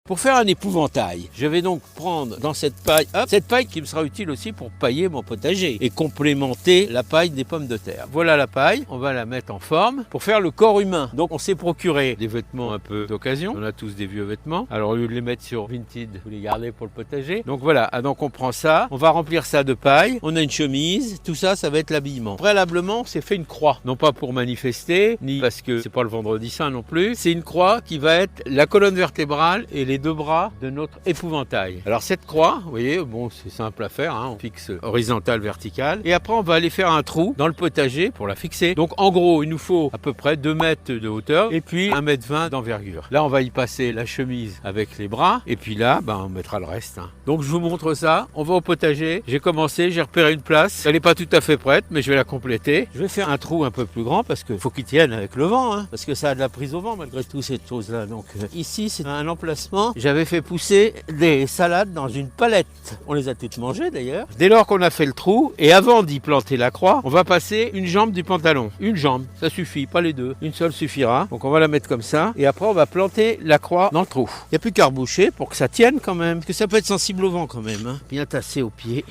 Pour faire un épouvantail, je vais donc prendre dans cette paille, cette paille qui me sera utile aussi pour pailler mon potager et complémenter la paille des pommes de terre. Voilà la paille, on va la mettre en forme pour faire le corps humain. Donc on s'est procuré des vêtements un peu d'occasion, on a tous des vieux vêtements. Alors au lieu de les mettre sur Vinted, vous les gardez pour le potager. Donc voilà, donc on prend ça, on va remplir ça de paille, on a une chemise, tout ça, ça va être l'habillement. Préalablement, on s'est fait une croix, non pas pour manifester, ni parce que c'est pas le vendredi saint non plus, c'est une croix qui va être la colonne vertébrale et les deux bras de notre épouvantail. Alors cette croix, vous voyez, bon, c'est simple à faire, hein, on fixe horizontal, vertical, et après on va aller faire un trou dans le potager pour la fixer. Donc en gros, il nous faut à peu près 2 mètres de hauteur et puis 1,20 m d'envergure. Là, on va y passer la chemise avec les bras, et puis là, on mettra le reste. Hein. Donc je vous montre ça, on va au potager, j'ai commencé, j'ai repéré une place, elle n'est pas tout à fait prête, mais je vais la compléter. Je vais faire un trou un peu plus grand parce qu'il faut qu'il tienne avec le vent, hein, parce que ça a de la prise au vent malgré tout cette chose-là. Donc ici, c'est un emplacement. J'avais fait pousser des salades dans une palette. On les a toutes mangées d'ailleurs. Dès lors qu'on a fait le trou, et avant d'y planter la croix, on va passer une jambe du pantalon. Une jambe, ça suffit, pas les deux. Une seule suffira. Donc on va la mettre comme ça, et après on va planter la croix dans le trou. Il n'y a plus qu'à reboucher pour que ça tienne quand même, parce que ça peut être sensible au vent quand même. Hein. Bien tassé au pied.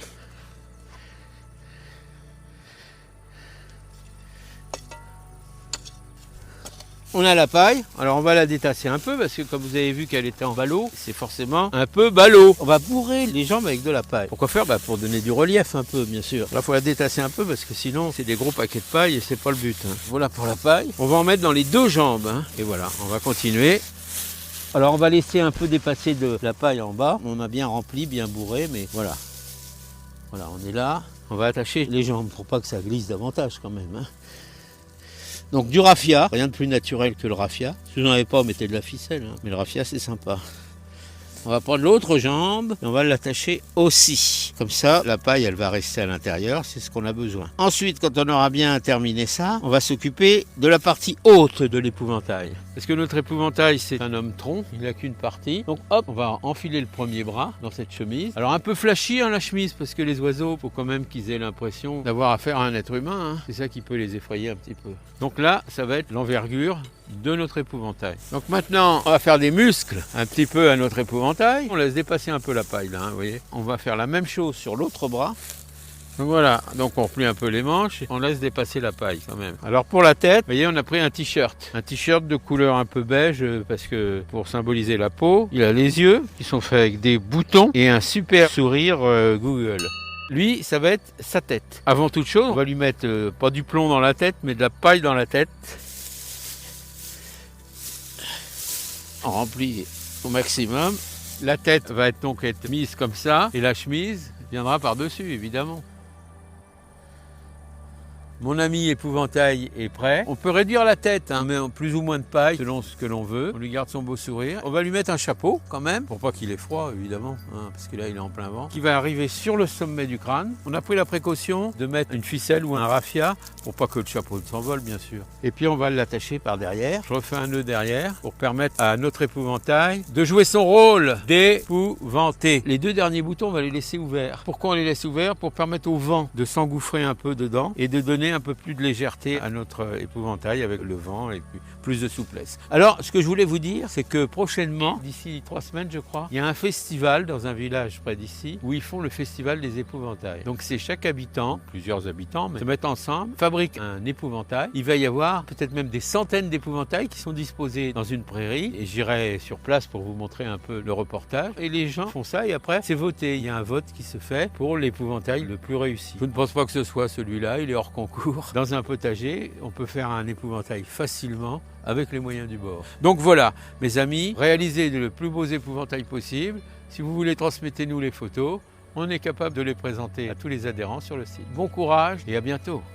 On a la paille, alors on va la détasser un peu parce que comme vous avez vu qu'elle était en ballot, c'est forcément un peu ballot. On va bourrer les jambes avec de la paille. Pourquoi faire? Pour donner du relief un peu, bien sûr. Là, il faut la détasser un peu parce que sinon, c'est des gros paquets de paille et c'est pas le but. Hein. Voilà pour la paille. On va en mettre dans les deux jambes. Hein. Et voilà, on va continuer. Alors, on va laisser un peu dépasser de la paille en bas. On a bien rempli, bien bourré, mais voilà. Voilà, on est là. On va attacher les jambes pour pas que ça glisse davantage quand même. Hein. Donc du raffia, rien de plus naturel que le raffia. Si vous n'en avez pas, mettez de la ficelle, hein. Mais le raffia c'est sympa. On va prendre l'autre jambe et on va l'attacher aussi. Comme ça, la paille, elle va rester à l'intérieur, c'est ce qu'on a besoin. Ensuite, quand on aura bien terminé ça, on va s'occuper de la partie haute de l'épouvantail. Parce que notre épouvantail, c'est un homme-tronc, il n'a qu'une partie. Donc hop, on va enfiler le premier bras dans cette chemise. Alors un peu flashy hein, la chemise, parce que les oiseaux, il faut quand même qu'ils aient l'impression d'avoir affaire à un être humain. Hein. C'est ça qui peut les effrayer un petit peu. Donc là, ça va être l'envergure de notre épouvantail. Donc maintenant, on va faire des muscles un petit peu à notre épouvantail. On laisse dépasser un peu la paille là, hein, vous voyez. On va faire la même chose sur l'autre bras. Donc voilà, donc on replie un peu les manches et on laisse dépasser la paille quand même. Alors pour la tête, vous voyez, on a pris un t-shirt de couleur un peu beige parce que pour symboliser la peau. Il a les yeux qui sont faits avec des boutons et un super sourire Google. Lui, ça va être sa tête. Avant toute chose, on va lui mettre pas du plomb dans la tête, mais de la paille dans la tête. On remplit au maximum. La tête va donc être mise comme ça et la chemise viendra par-dessus, évidemment. Mon ami épouvantail est prêt. On peut réduire la tête, hein, mais en plus ou moins de paille, selon ce que l'on veut. On lui garde son beau sourire. On va lui mettre un chapeau, quand même, pour pas qu'il ait froid, évidemment, hein, parce que là, il est en plein vent, qui va arriver sur le sommet du crâne. On a pris la précaution de mettre une ficelle ou un raffia, pour pas que le chapeau ne s'envole, bien sûr. Et puis, on va l'attacher par derrière. Je refais un nœud derrière, pour permettre à notre épouvantail de jouer son rôle d'épouvanté. Les deux derniers boutons, on va les laisser ouverts. Pourquoi on les laisse ouverts? Pour permettre au vent de s'engouffrer un peu dedans et de donner un peu plus de légèreté à notre épouvantail avec le vent et puis plus de souplesse. Alors, ce que je voulais vous dire, c'est que prochainement, d'ici 3 semaines, je crois, il y a un festival dans un village près d'ici où ils font le festival des épouvantails. Donc, c'est chaque habitant, plusieurs habitants, se mettent ensemble, fabriquent un épouvantail. Il va y avoir peut-être même des centaines d'épouvantails qui sont disposés dans une prairie et j'irai sur place pour vous montrer un peu le reportage. Et les gens font ça et après, c'est voté. Il y a un vote qui se fait pour l'épouvantail le plus réussi. Je ne pense pas que ce soit celui-là, il est hors concours. Dans un potager, on peut faire un épouvantail facilement avec les moyens du bord. Donc voilà, mes amis, réalisez le plus beaux épouvantails possible. Si vous voulez, transmettez-nous les photos. On est capable de les présenter à tous les adhérents sur le site. Bon courage et à bientôt.